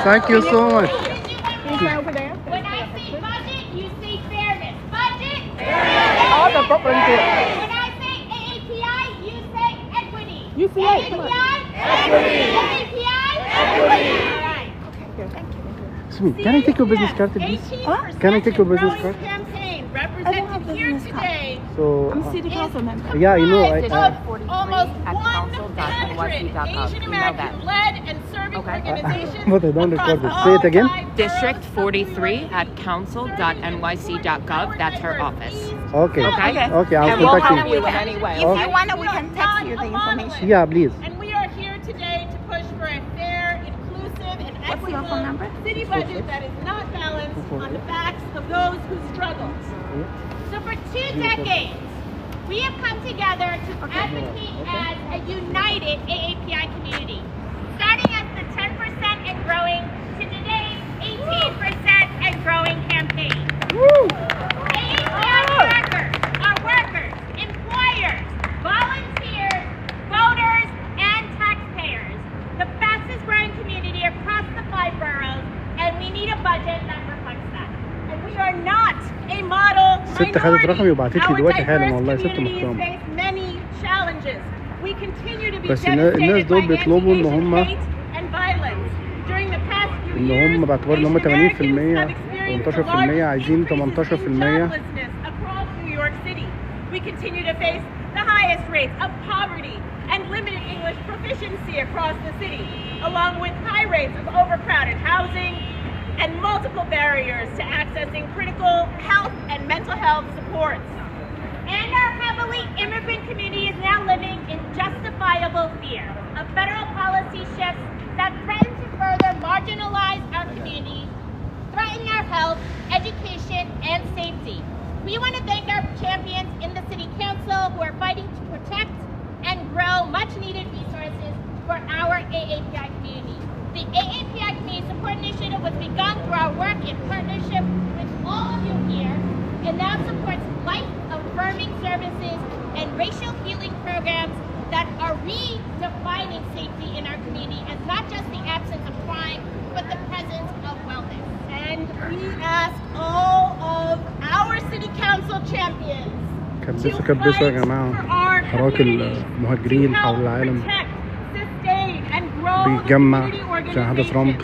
Thank you so much. Can you try over there? When I say budget, you say fairness. Budget. All the proper into it. When I say AAPI, you say equity. You say it. Come on. Equity. AAPI. Equity. All right. Okay, thank you. Excuse me, can I take your business card, please? 18% Can I take your business growing card? campaign I don't have represented here business card. today. So, I'm city council member. yeah, you know, Almost at 100 council.nyc.gov. Asian American-led and serving organizations. but I don't record this. across Say it again. all 5 District boroughs of New 43 York at City. council.nyc.gov. That's her office. Okay. Okay. Okay, I'll And we'll contact help you. you in any way. If Okay? you want it, we can text you the information. Yeah, please. And we are here today to push for a fair, inclusive, and What's your phone number? equitable city budget that is not balanced on the backs of those who struggle. So for 2 decades, we have come together to advocate as a united AAPI community, starting at the 10% and growing to today's 18% and growing campaign. AAPI workers, employers, volunteers, voters, and taxpayers, the fastest growing community across the 5 boroughs, and we need a budget that reflects that. And we are not a model ست خدت رقمي وبعتت لي Our دلوقتي حالا diverse والله ست communities محترمة. face many challenges. We continue to be بس الناس devastated دول by بيطلبوا إن هم anti-Asian hate and violence. During the past few إن years, هم باعتبار إن هم Asian Americans 80% have experienced the 18% largest عايزين increases in 18%. joblessness across New York City. We continue to face the highest rates of poverty and limited English proficiency across the city, along with high rates of overcrowded housing and multiple barriers to accessing critical health and mental health supports. And our heavily immigrant community is now living in justifiable fear of federal policy shifts that threaten to further marginalize our communities, threaten our health, education, and safety. We want to thank our champions in the City Council who are fighting to protect and grow much-needed resources for our AAPI community. The AAPI Community Support Initiative was begun through our work in partnership with all of you here, and now supports life-affirming services and racial healing programs that are redefining safety in our community as not just the absence of crime, but the presence of wellness. And we ask all of our City Council champions كبسوا كبسوا يا جماعة. حراك المهاجرين حول العالم بيتجمع عشان هدف ترامب.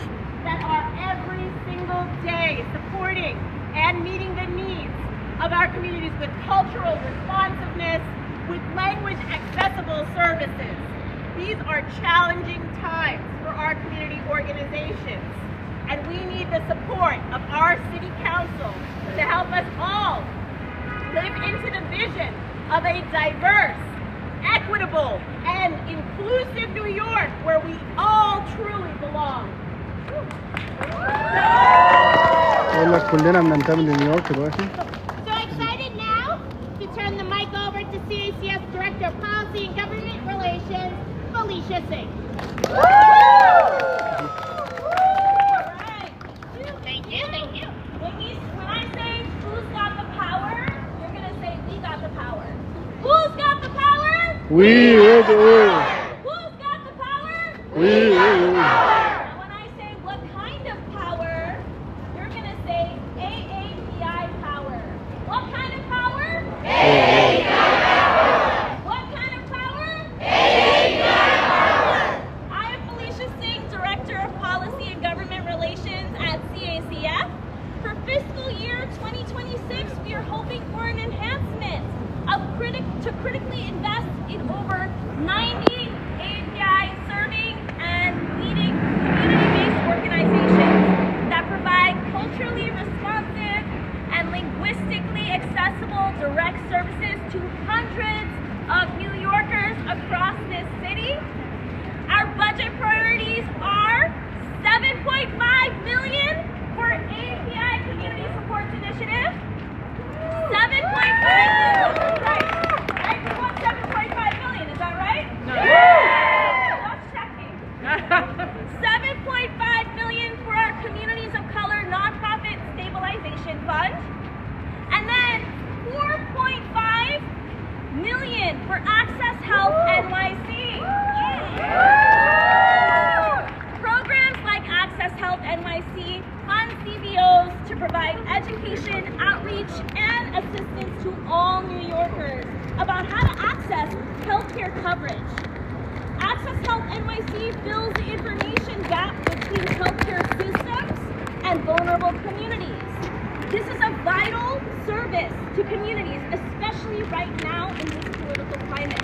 that are every single day supporting and meeting the needs of our communities with cultural responsiveness, with language accessible services. These are challenging times for our community organizations, and we need the support of our City Council to help us all live into the vision of a diverse, equitable, and inclusive New York where we all truly belong. أقول لك كلنا بننتمي لنيويورك دلوقتي. So excited now to turn the mic over to CACS Director of Policy and Government Relations, Felicia Singh. Thank you, thank you. When I say who's got the power, you're going to say we got the power. Who's got the power? We do. Who's got the power? We do. When I say what kind of power, you're going to say AAPI power. What kind of power? AAPI power. What kind of power? AAPI power. I am Felicia Singh, Director of Policy and Government Relations at CACF. For fiscal year 2026, we are hoping for an enhancement of critically invest in over 90 NYC fills the information gap between healthcare systems and vulnerable communities. This is a vital service to communities, especially right now in this political climate.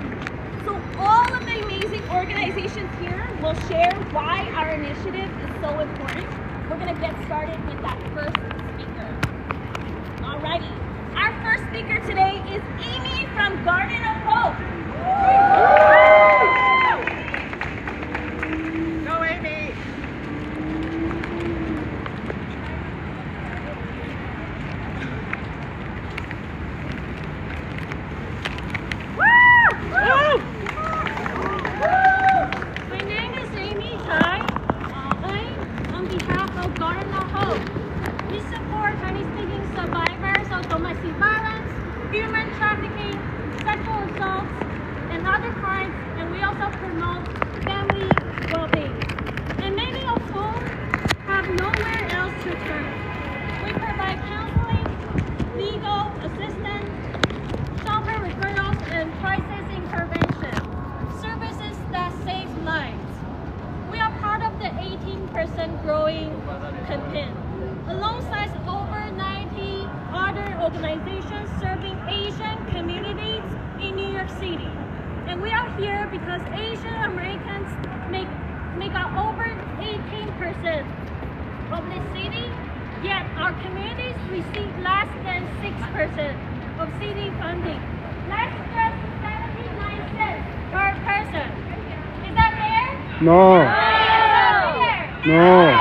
So all of the amazing organizations here will share why our initiative is so important. We're going to get started with that first speaker. Alrighty. Our first speaker today is Amy from Garden of Hope. Go, Amy! My name is Amy Tai. I'm on behalf of Garden of Hope. We support Chinese-speaking survivors of domestic violence, human trafficking, sexual assaults, and other crimes, and we also promote family well-being. And many of whom have nowhere else to turn. We provide counseling, legal assistance, shelter referrals, and crisis intervention, services that save lives. We are part of the 18% growing campaign, alongside over 90 other organizations serving Asian communities in New York City. And we are here because Asian Americans make up over 18% of the city, yet our communities receive less than 6% of city funding. That's just 79 cents per person. Is that fair? No. No.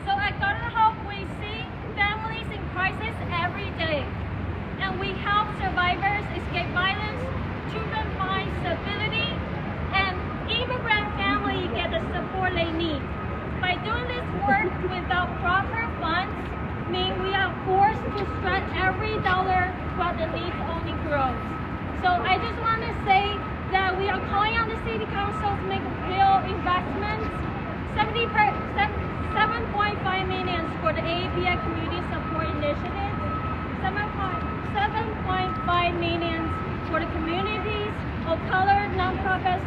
So at Garden Hope, we see families in crisis every day, and we help survivors escape violence, children find stability, and immigrant families get the support they need. By doing this work without proper funds, means we are forced to stretch every dollar while the needs only grows. So I just want to say that we are calling on the City Council to make real investments. 7.5 million for the AAPI Community Support Initiative, 7.5 million for the communities of color nonprofit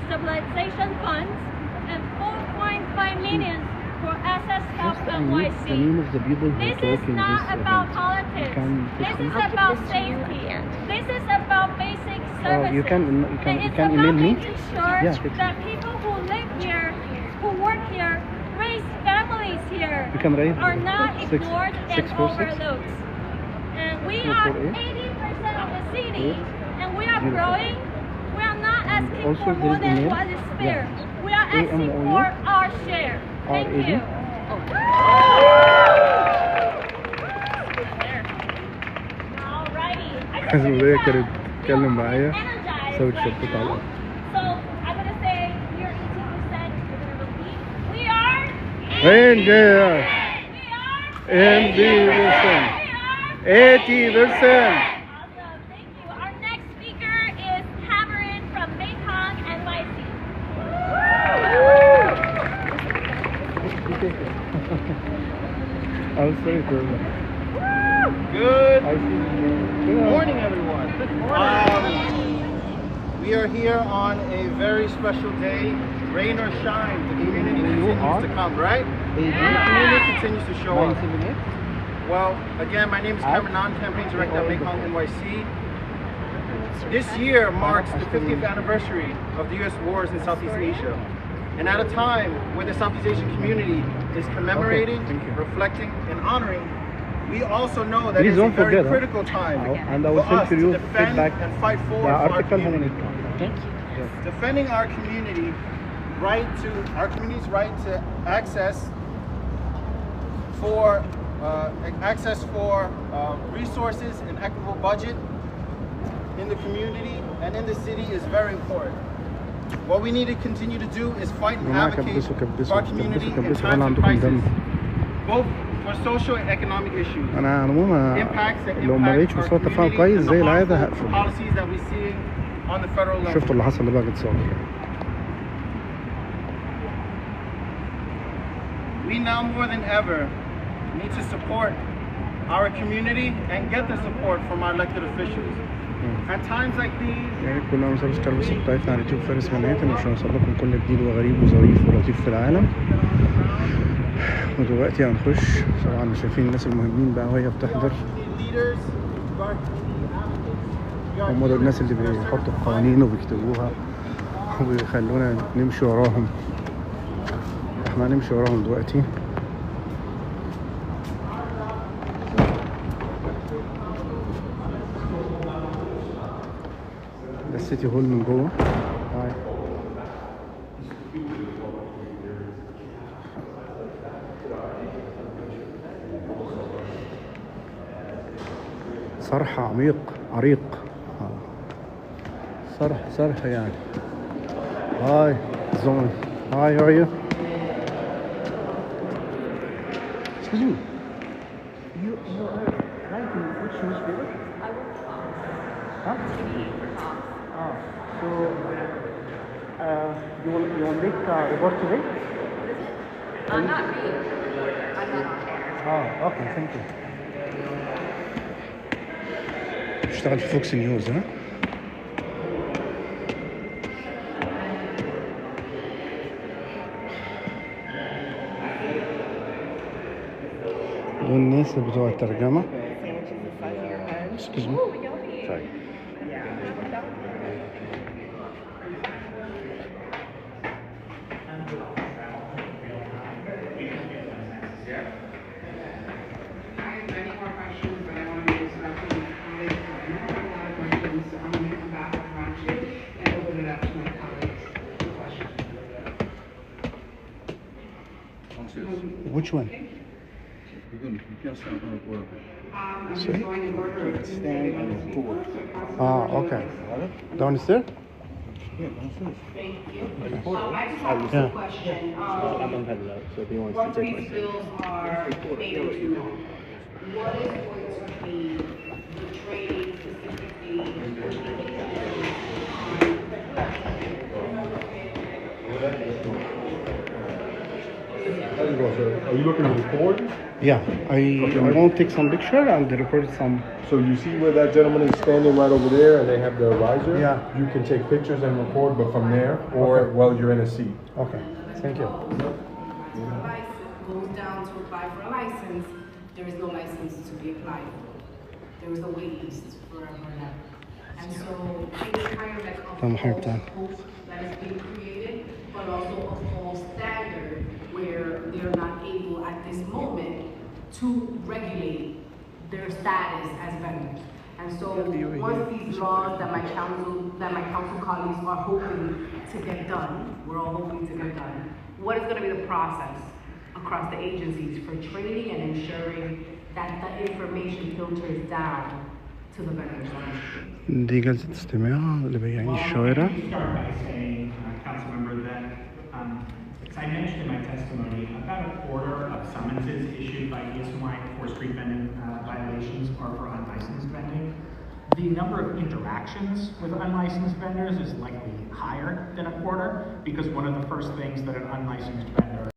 stabilization funds, and 4.5 million for Access Help The name NYC. of the people who are This is talking not this about event. politics. can This put is some- about safety. This is about basic services. you can And it's email about me. making sure Yeah, take that people who live here, who work here, raise families here, You can raise are not 6 ignored and 646. overlooked. And we 248. are 80% of the city, and we are 0. growing. We are not asking also for more there's than email. what is fair. Yeah. We are asking AMOU. for our share. Thank RAD. you. Alrighty. وهي كانت بتتكلم معايا سوت شرطة على الأرض. So I'm gonna say you're 18%. You're gonna repeat. We are. وين جاي؟ We are. 80%. 80%. Awesome. Thank you. Our next speaker is Cameron from Mekong NYC. I'm sorry for that. Good I see. morning, everyone. We are here on a very special day, rain or shine. The community continues to come, right? The community continues to show up. Well, again, my name is Cameron, campaign director at Mekong NYC. This year marks the 50th anniversary of the U.S. wars in Southeast Asia. And at a time where the Southeast Asian community is commemorating, reflecting, and honoring, we also know that Please it's a don't very forget, critical time and I for will send us to you to defend feedback and fight the forward for our article community. Thank you. Yes. Defending our community's right to access for resources and equitable budget in the community and in the city is very important. What we need to continue to do is fight and جماعة advocate كبسوا for our community in كبسوا times هل of عندكم دم؟ crisis, both for social and economic issues. أنا على العموم Impacts that لو ما impact لقيتش our مستوى تفاهم community كويس and زي the العادة harmful هقفل. policies that we're seeing on the federal level. شفتوا اللي حصل لبهجة صالح. We now more than ever need to support our community and get the support from our elected officials. At times like these, يعني كل ما مسافة الكلبس بتاعتنا على يوتيوب فارس منهاتن عشان نوصل لكم كل جديد وغريب وظريف ولطيف في العالم. ودلوقتي هنخش طبعا شايفين الناس المهمين بقى وهي بتحضر. هم دول الناس اللي بيحطوا القوانين وبيكتبوها وبيخلونا نمشي وراهم. احنا هنمشي وراهم دلوقتي. ده السيتي هول من جوه. صرح عميق عريق. صرح يعني. هاي زون. هاي how are you? Excuse me. You are writing which newspaper? I work for Huh? TV for Cops. Ah, so you will make a report today? Not me. I'm not on air. Okay, thank you. بشتغل في فوكس نيوز ها؟ دول الناس بتوع الترجمة. Excuse me. Sorry. Which one? Sorry? stand and record. Okay. Downstairs? Yeah, downstairs. I just have Yeah. a question. I'm unheard, so they want Once these bills are 802, what is going to be the training specifically? Are you looking to record? Yeah. I want to take some picture and record some. So you see where that gentleman is standing right over there and they have the riser? Yeah. You can take pictures and record, but from there or while you're in a seat. Okay. Thank you. License goes down to apply for a license, there is no license to be applied for. There is a wait list for that. And so it's kind of like a false hope that is being created, but also a false standard where they're not able at this moment to regulate their status as vendors. And so once these laws that my council colleagues are hoping to get done, we're all hoping to get done, what is going to be the process across the agencies for training and ensuring that the information filters down to the vendors on the street? دي جلسة استماع لبياعين الشوارع. Let me start by saying, Councilmember, that as I mentioned in my testimony, about a quarter of summonses issued by ESY for street vending violations are for unlicensed vending. The number of interactions with unlicensed vendors is likely higher than a quarter because one of the first things that an unlicensed vendor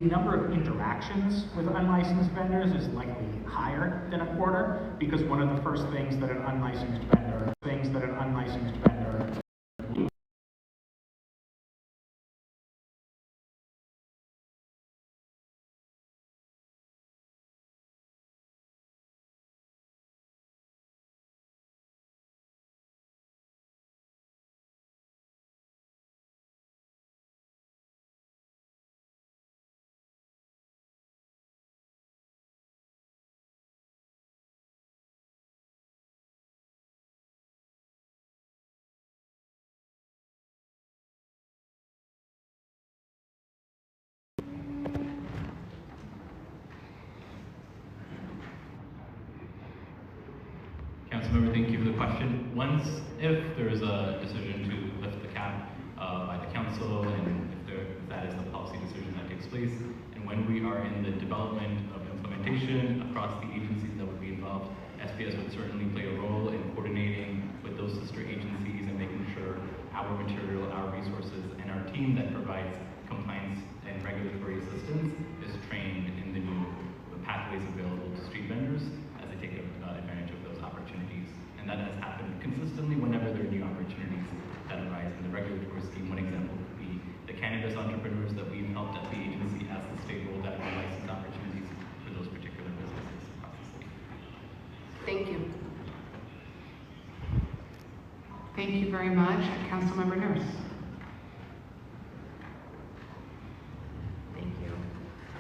Councilmember, thank you for the question. If there is a decision to lift the cap by the council, and if that is the policy decision that takes place, and when we are in the development of implementation across the agencies that would be involved, SPS would certainly play a role in coordinating with those sister agencies and making sure our material, our resources, and our team that provides compliance and regulatory assistance is trained in the new pathways available to street vendors as they take advantage of those opportunities. And that has happened consistently whenever opportunities that arise in the regulatory scheme. One example could be the cannabis entrepreneurs that we've helped at the agency as the state rolled out license opportunities for those particular businesses. Thank you. Thank you very much. Councilmember Nurse. Thank you.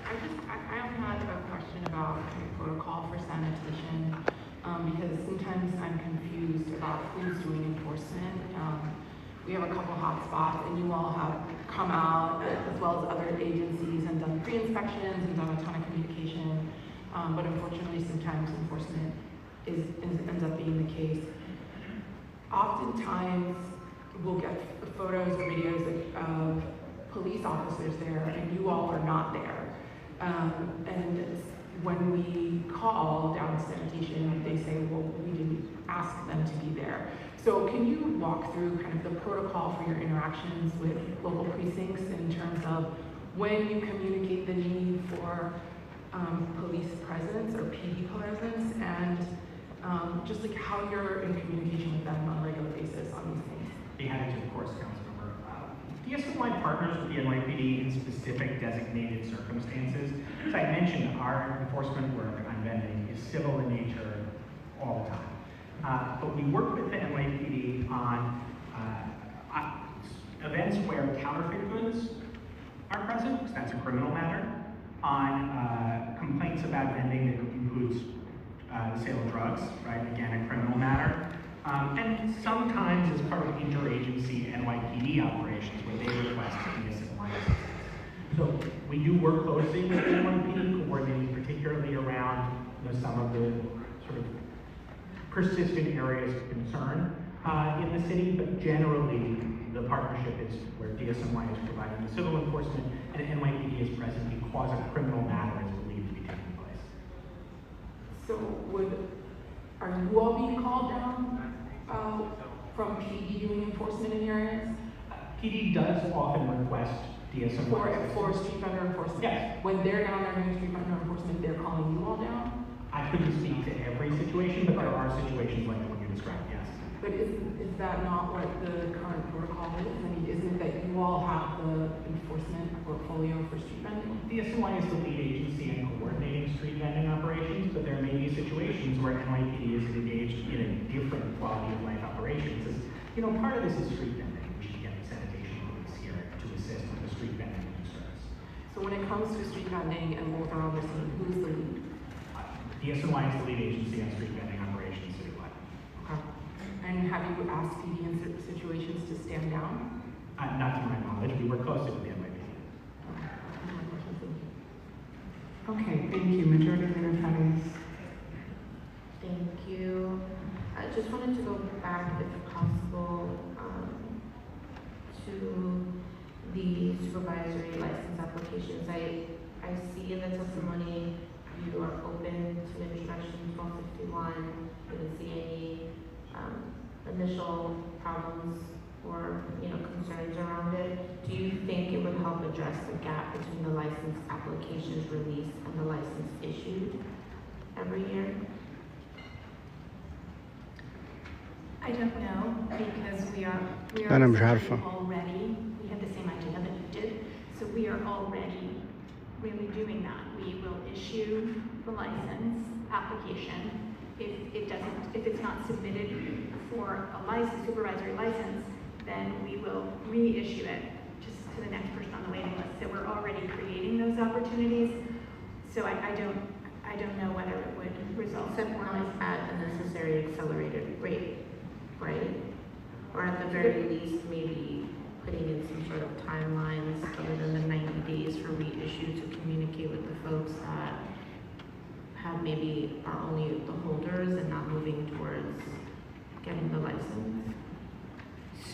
I had a question about the protocol for sanitation, because sometimes I'm confused about who's doing enforcement. We have a couple hot spots, and you all have come out, as well as other agencies, and done pre-inspections and done a ton of communication. But unfortunately, sometimes enforcement ends up being the case. Oftentimes, we'll get photos or videos of police officers there, and you all are not there. And when we call down sanitation, they say, well, we didn't ask them to be there. So can you walk through kind of the protocol for your interactions with local precincts in terms of when you communicate the need for police presence or PD presence, and just like how you're in communication with them on a regular basis on these things? Be happy to, of course, Councilmember. DSMY partners with the NYPD in specific designated circumstances. As I mentioned, our enforcement work on vending is civil in nature all the time. But we work with the NYPD on events where counterfeit goods are present, because that's a criminal matter, on complaints about vending that includes the sale of drugs, right? Again, a criminal matter. And sometimes as part of interagency NYPD operations where they request DSM licenses. So we do work closely with the NYPD, coordinating particularly around some of the sort of persistent areas of concern in the city, but generally the partnership is where DSMY is providing the civil enforcement and NYPD is present because a criminal matter is believed to be taking place. So are you all being called down from PD doing enforcement in areas? PD does often request DSM for street vendor enforcement? Yes. When they're down there doing street vendor enforcement, they're calling you all down? I couldn't speak to every situation, but there are situations like the one you described, yes. But is that not what the current protocol is? I mean, isn't it that you all have the enforcement portfolio for street vending? DSMY is the lead agency in coordinating street vending operations, but there may be situations where NYPD is engaged in a different quality of life operations. As, part of this is street vending. We should get the sanitation police here to assist with the street vending concerns. So when it comes to street vending and both are on the scene, who's the lead? DSMY is the lead agency on street vending operations citywide. Okay. And have you asked PD in situations to stand down? Not to my knowledge. We work closely with the NYPD. Okay, thank you. Majority Leader Farias. Thank you. I just wanted to go back, if possible, to the supervisory license applications. I see in the testimony you are open to introduction 1251. You didn't see any initial problems or concerns around it. Do you think it would help address the gap between the license applications released and the license issued every year? I don't know, because we are أنا مش عارفة. already, we have the same idea that you did, so we are already really doing that. We will issue the license application. If it's not submitted for a license, supervisory license, then we will reissue it just to the next person on the waiting list. So we're already creating those opportunities. So I don't know whether it would result Except more not at a necessary accelerated rate, right? Or at the very least, maybe putting in some sort of timelines other than the 90 days for reissue to communicate with the folks that have maybe are only the holders and not moving towards getting the license.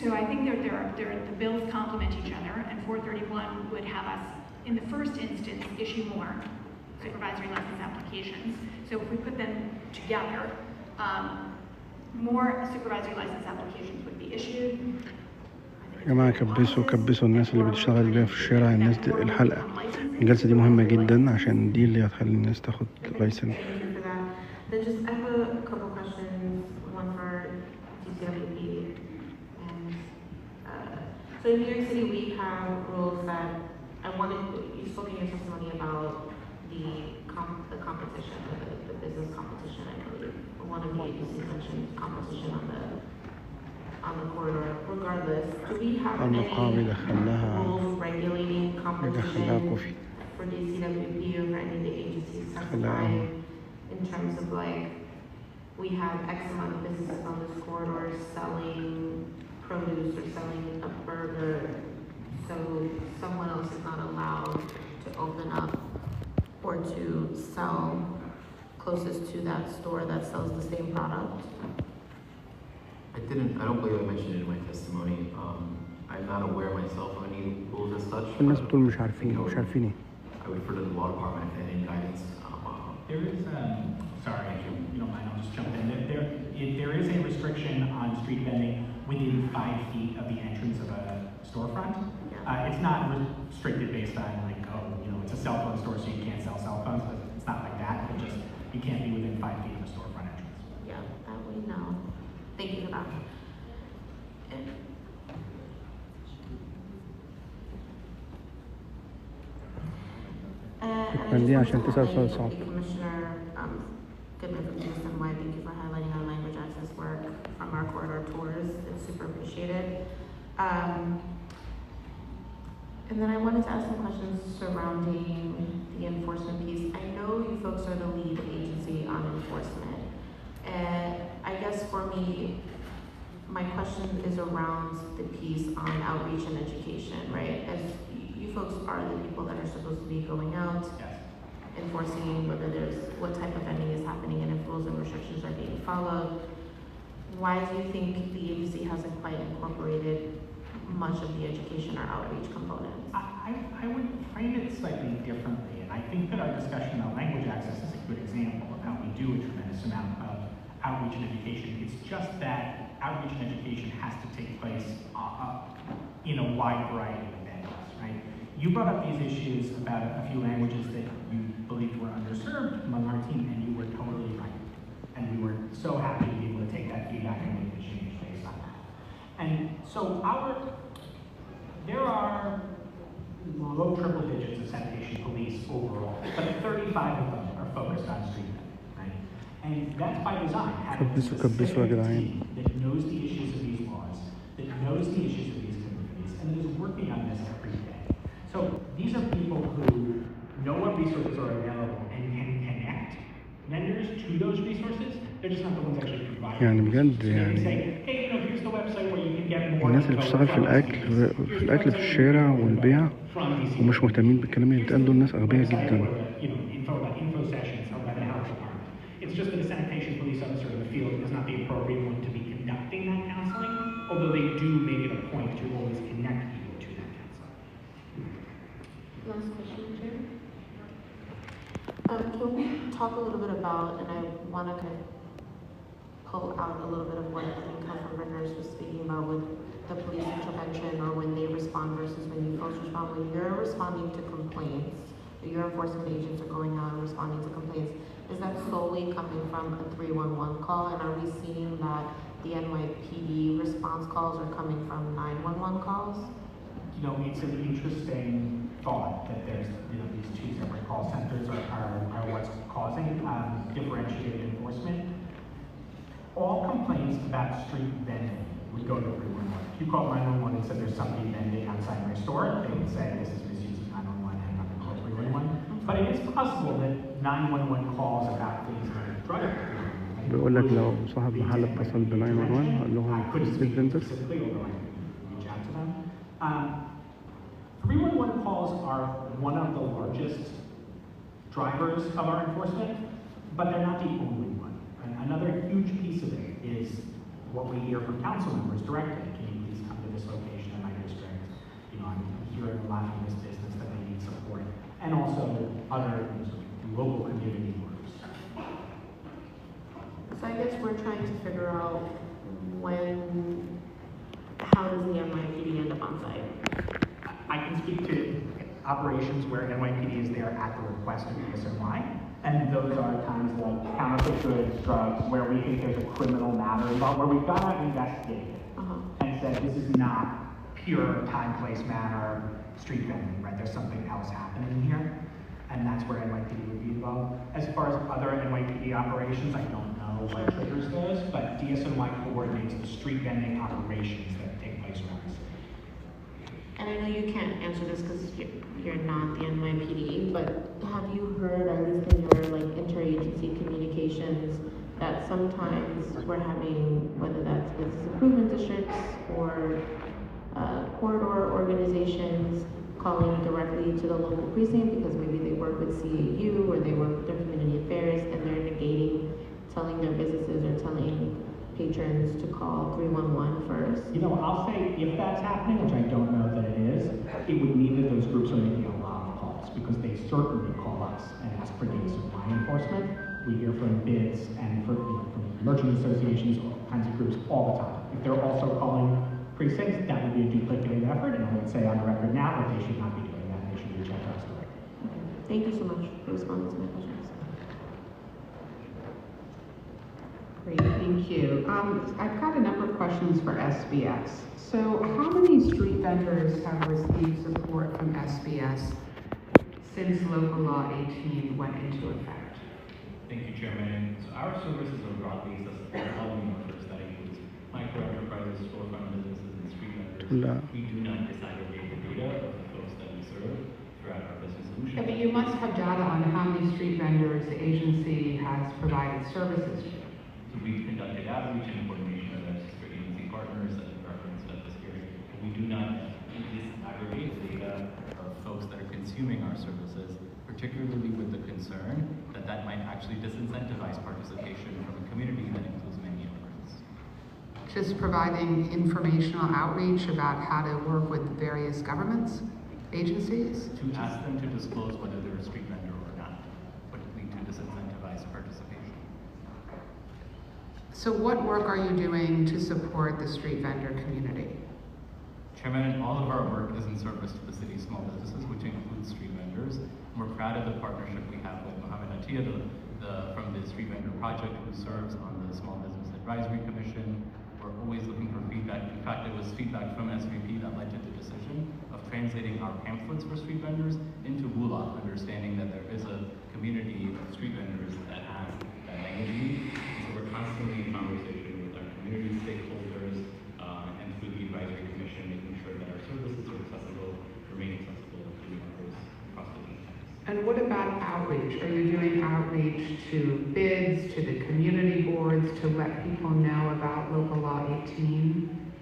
So I think the bills complement each other, and 431 would have us, in the first instance, issue more supervisory license applications. So if we put them together, more supervisory license applications would be issued. يا جماعة كبسوا الناس اللي بتشتغل بيها في الشارع. الناس دي الحلقة الجلسة دي مهمة جدا عشان دي اللي هتخلي الناس تاخد لايسنس. Then just I have a couple questions, one for DCWP So in New York City, we have rules that you spoke in your testimony about the competition, the business competition, I believe. One of the agencies mentioned competition on the corridor. Regardless, do we have any rules regulating competition for DCWP or for any of the agencies testifying in terms of like, we have X amount of businesses on this corridor selling produce or selling a burger, so someone else is not allowed to open up or to sell closest to that store that sells the same product? I don't believe I mentioned it in my testimony. I'm not aware myself of any rules as such. الناس بتقول مش عارفين ايه. I would refer to the law department and any guidance. There is, sorry, if you don't mind, I'll just jump in. There is a restriction on street vending within 5 feet of the entrance of a storefront. It's not restricted based on like, it's a cell phone store, so you can't sell cell phones. It's not like that. It just, you can't be within 5 feet of a storefront entrance. Yeah, that we know. Thank you for that. عندي عشان تسأل سؤال صعب. Commissioner Goodman from USNY, thank you for highlighting our language access work from our corridor tours. It's super appreciated. And then I wanted to ask some questions surrounding the enforcement piece. I know you folks are the lead agency on enforcement. And I guess for me, my question is around the piece on outreach and education, right? As you folks are the people that are supposed to be going out, enforcing what type of vending is happening and if rules and restrictions are being followed. Why do you think the agency hasn't quite incorporated much of the education or outreach components? I would frame it slightly differently, and I think that our discussion about language access is a good example of how we do a tremendous amount of outreach and education. It's just that outreach and education has to take place in a wide variety of venues, right? You brought up these issues about a few languages that you believed were underserved among our team, and you were totally right. And we were so happy to be able to take that feedback and make the change based on that. And so there are low triple digits of sanitation police overall, but 35 of them are focused on street vending, right? And that's by design, having a specific team that knows the issues of these laws, that knows the issues of these communities, and that is working on this every day. So these are people who know what resources are available and can connect vendors to those resources. They're just not the ones actually providing. يعني بجد يعني الناس اللي بتشتغل في الأكل في الشارع والبيع ومش مهتمين بالكلام اللي بيتقال دول ناس أغبياء جدا. It's just that a sanitation police officer in the field is not the appropriate one to be conducting that counseling, although they do make it a point to always connect people to that counseling. Last question, Chair. Can we talk a little bit about, and I want to kind of pull out a little bit of what I think Councilman Brenner was speaking about with the police intervention or when they respond versus when you folks respond. When you're responding to complaints, your enforcement agents are going out and responding to complaints, is that solely coming from a 311 call? And are we seeing that the NYPD response calls are coming from 911 calls? It's an interesting thought that there's, these two separate call centers are what's causing differentiated enforcement. All complaints about street vending would go to 311. If you called 911 and said there's somebody vending outside my store, they would say this is misusing 911 and I'm going to call 311. But it is possible that 911 calls about things that are drug related. بيقول لك لو صاحب محل اتصل ب 911 قال لهم street vendors. 311 calls are one of the largest drivers of our enforcement, but they're not the only one. And another huge piece of it is what we hear from council members directly. Can you please come to this location in my district? I'm hearing a lot from this business that they need support, and also other local community groups. So I guess we're trying to figure out how does the NYPD end up on site? I can speak to operations where NYPD is there at the request of USNY, and those are times like counterfeit goods, drugs, where we think there's a criminal matter involved, where we've gone out and investigated and said this is not pure time, place, manner, street vending, right? There's something else happening here, and that's where NYPD would be involved. As far as other NYPD operations, I don't know what triggers those, but DSNY coordinates the street vending operations that take place around the city. And I know you can't answer this because you're not the NYPD, but have you heard, at least in your like interagency communications, that sometimes we're having, whether that's business improvement districts or corridor organizations, calling directly to the local precinct because maybe they work with CAU or they work with their community affairs, and they're negating telling their businesses or telling patrons to call 311 first? You know, I'll say if that's happening, which I don't know that it is, it would mean that those groups are making a lot of calls because they certainly call us and ask for DSNY enforcement. We hear from bids and from merchant associations, all kinds of groups all the time. If they're also calling precincts, that would be a duplicative effort, and I would say on the record now that they should not be doing that. They should reach out to us directly. Okay. Thank you so much for responding to my questions. Great, thank you. I've got a number of questions for SBS. So how many street vendors have received support from SBS since local law 18 went into effect? Thank you, Chairman. So our services are broadly accessible, all the markets that includes micro enterprises, storefront businesses, and street vendors. We do not disaggregate the data of the folks that we serve throughout our business solution. Yeah, but you must have data on how many street vendors the agency has provided services to. So we've conducted outreach and coordination events for agency partners that are referenced at this hearing. But we do not disaggregate data of folks that are consuming our services, particularly with the concern that that might actually disincentivize participation from a community that includes many immigrants. Just providing informational outreach about how to work with various governments, agencies? To ask them to disclose whether they're a street vendor or not, would lead to disincentivize participation. So what work are you doing to support the street vendor community? Chairman, all of our work is in service to the city's small businesses, which includes street vendors. And we're proud of the partnership we have with Mohammed Atiyah from the Street Vendor Project, who serves on the Small Business Advisory Commission. We're always looking for feedback. In fact, it was feedback from SVP that led to the decision of translating our pamphlets for street vendors into Wolof, understanding that there is a community of street vendors that have that language need. So we're constantly in conversation with our community stakeholders and through the Advisory Commission, making sure that our services are accessible, remain accessible to members across the country. And what about outreach? Are you doing outreach to bids, to the community boards, to let people know about local law 18?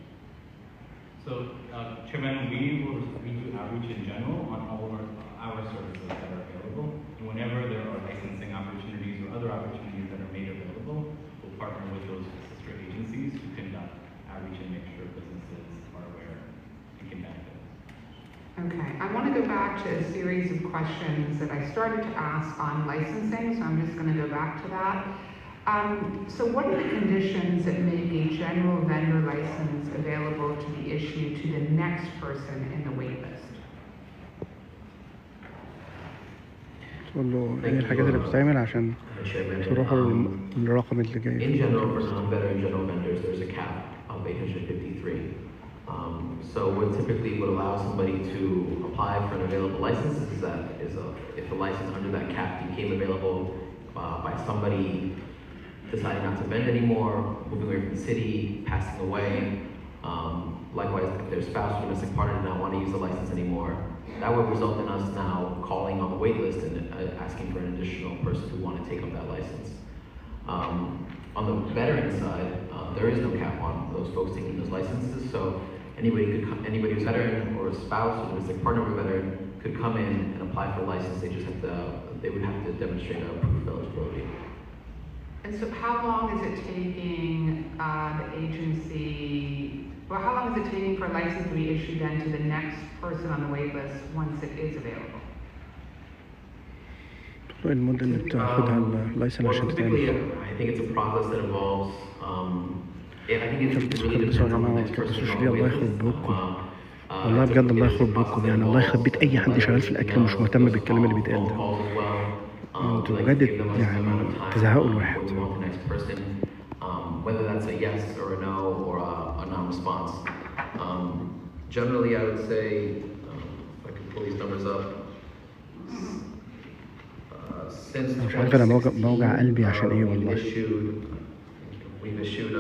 So, Chairman, we do outreach in general on all of our services that are available. And whenever there are licensing opportunities or other opportunities that are made available, we'll partner with those sister agencies to conduct outreach and make sure businesses are aware and can benefit. Okay, I want to go back to a series of questions that I started to ask on licensing, so I'm just going to go back to that. So what are the conditions that make a general vendor license available to be issued to the next person in the wait list? تقول له ايه الحاجات اللي بتتعمل عشان تروحوا للرقم اللي جاي. In general, for non-veteran general vendors, there's a cap of 853. So what typically would allow somebody to apply for an available license is that if the license under that cap became available by somebody deciding not to vend anymore, moving away from the city, passing away, likewise if their spouse or domestic partner did not want to use the license anymore, that would result in us now calling on the wait list and asking for an additional person who want to take up that license. On the veteran side, there is no cap on those folks taking those licenses, so anybody who's a veteran or a spouse or domestic partner of a veteran could come in and apply for a license. They would have to demonstrate a proof of eligibility. And so how long is it taking the agency, well, how long is it taking for a license to be issued then to the next person on the wait list once it is available? المدة اللي بتاخدها اللايسنس عشان تتعمل. I think it's a process that involves I think it's really depends on the next person who's الله يخرب بيوتكم. والله بجد الله يخرب بيوتكم، يعني الله يخرب بيت اي حد شغال في الاكل مش مهتم بالكلام اللي بيتقال ده. انتوا بجد يعني تزهقوا الواحد. Whether that's a yes or a no or a non-response. Generally, I would say, if I could pull these numbers up, since مش عارف انا بوجع قلبي عشان ايه والله. we've issued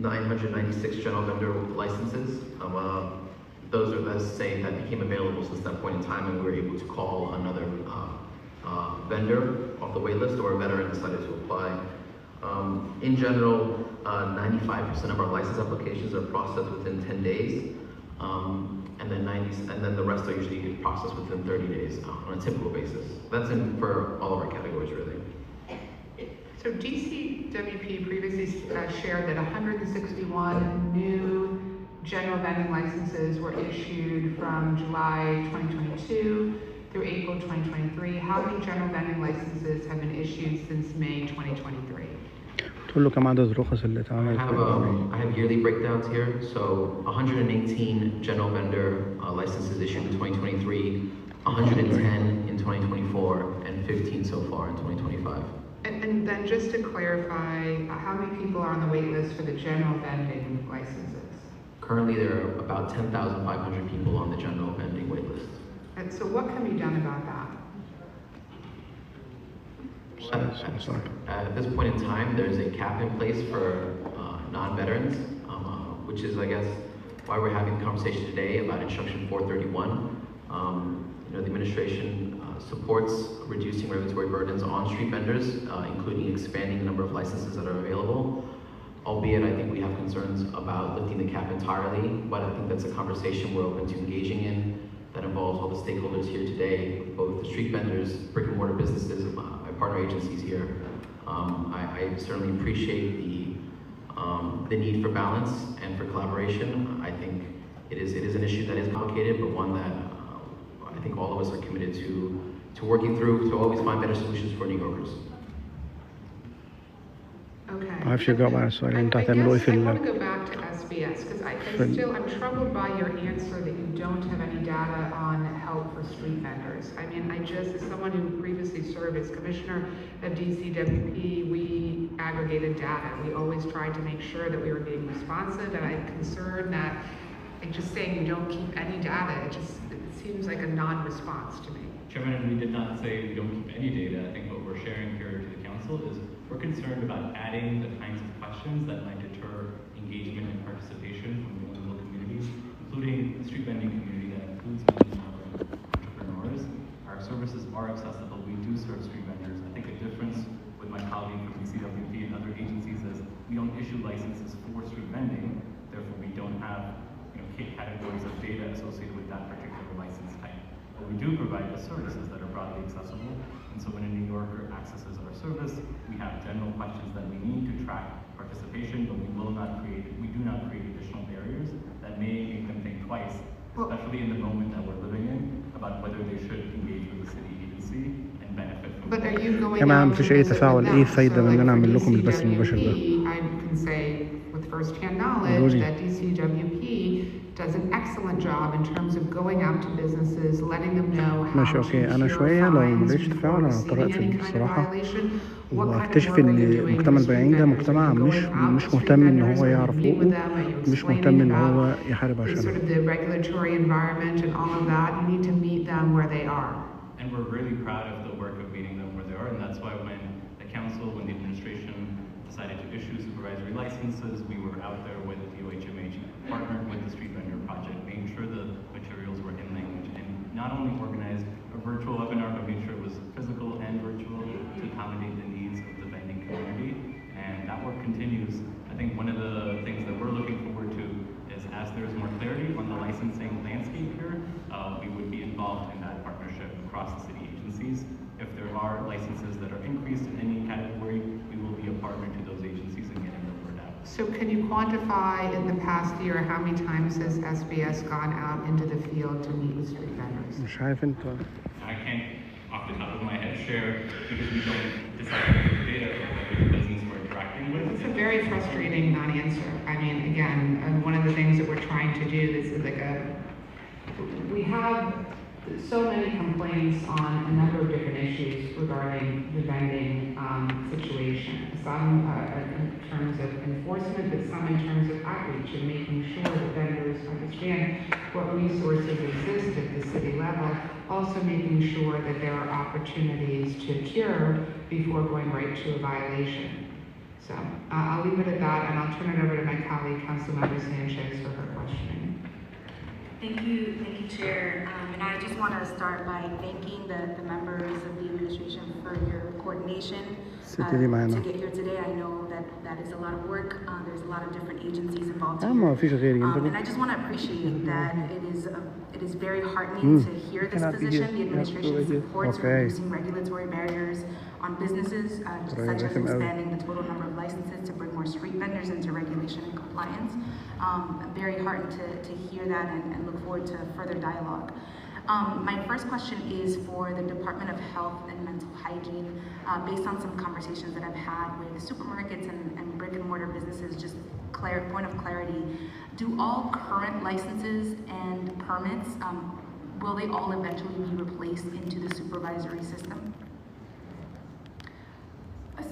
996 general vendor licenses. Those are the same that became available since that point in time, and we were able to call another vendor off the wait list, or a veteran decided to apply. In general, 95% of our license applications are processed within 10 days, and then the rest are usually processed within 30 days on a typical basis. That's for all of our categories, really. So DCWP previously shared that 161 new general vending licenses were issued from July 2022 through April 2023. How many general vending licenses have been issued since May 2023? تقول له كم عدد الرخص اللي اتعملت؟ I have yearly breakdowns here. So 118 general vendor licenses issued in 2023, 110 in 2024, and 15 so far in 2025. And then just to clarify, how many people are on the wait list for the general vending licenses? Currently, there are about 10,500 people on the general vending wait list. And so what can be done about that? At this point in time, there's a cap in place for non-veterans, which is, I guess, why we're having the conversation today about Instruction 431. The administration supports reducing regulatory burdens on street vendors, including expanding the number of licenses that are available. Albeit, I think we have concerns about lifting the cap entirely, but I think that's a conversation we're open to engaging in that involves all the stakeholders here today, both the street vendors, brick and mortar businesses, my partner agencies here. I certainly appreciate the need for balance and for collaboration. I think it is an issue that is complicated, but one that I think all of us are committed to working through to always find better solutions for New Yorkers. Okay. ما اعرفش اجاوب على السؤال انت هتعملوا ايه في I want to go back to SBS because I'm troubled by your answer that you don't have any data on help for street vendors. I mean, as someone who previously served as commissioner of DCWP, we aggregated data. We always tried to make sure that we were being responsive, and I'm concerned that just saying you don't keep any data, it seems like a non-response to me. Chairman, we did not say we don't keep any data. I think what we're sharing here to the council is we're concerned about adding the kinds of questions that might deter engagement and participation from the vulnerable communities, including the street vending community that includes many entrepreneurs. Our services are accessible. We do serve street vendors. I think a difference with my colleague from the CWP and other agencies is we don't issue licenses for street vending. Therefore, we don't have categories of data associated with that particular license type. But we do provide the services that are broadly accessible. And so when a New Yorker accesses our service, we have general questions that we need to track participation, but we do not create additional barriers that may make them think twice, especially in the moment that we're living in, about whether they should engage with the city agency and benefit from But are you going كمان مفيش اي تفاعل ايه فايدة من ان انا اعمل لكم البث المباشر ده؟ I can say with first-hand knowledge that DCWP does an excellent job in terms of going out to businesses, letting them know how ماشي اوكي انا شوية لو ملقتش تفاعل انا هضطر اقفل الصراحة واكتشف ان مجتمع البائعين ده مجتمع مش مهتم ان هو يعرف حقوقه مش مهتم ان هو يحارب عشانه. sort of the regulatory environment and all of that, you need to meet them where they are. And we're really proud of the work of meeting them where they are, and that's why when the council, when the administration decided to issue supervisory licenses, we were out there with the OHMH, partnered with the Street Vendor Project, making sure the materials were in language, and not only organized a virtual webinar, but made sure it was physical and virtual to accommodate the needs of the vending community, and that work continues. I think one of the things that we're looking forward to is as there's more clarity on the licensing landscape here, we would be involved in that partnership across the city agencies. If there are licenses that are increased in any category, we will be a partner to those agencies in getting the word out. So can you quantify in the past year how many times has SBS gone out into the field to meet with street vendors? مش عارف انت. I can't off the top of my head share because we don't decide the data of which business we're interacting with. It's a very frustrating non-answer. I mean, again, one of the things that we're trying to do, this is like we have so many complaints on a number of different issues regarding the vending situation. Some in terms of enforcement, but some in terms of outreach and making sure that vendors understand what resources exist at the city level. Also making sure that there are opportunities to cure before going right to a violation. So I'll leave it at that, and I'll turn it over to my colleague, Councilmember Sanchez, for her questioning. Thank you, Chair. And I just want to start by thanking the members of the administration for your coordination to get here today. I know that is a lot of work. There's a lot of different agencies involved here. And I just want to appreciate that it is very heartening to hear this position. The administration supports reducing regulatory barriers on businesses, such as expanding the total number of licenses to bring more street vendors into regulation and compliance. I'm very heartened to hear that and look forward to further dialogue. My first question is for the Department of Health and Mental Hygiene. Based on some conversations that I've had with supermarkets and brick and mortar businesses, just point of clarity, do all current licenses and permits, will they all eventually be replaced into the supervisory system?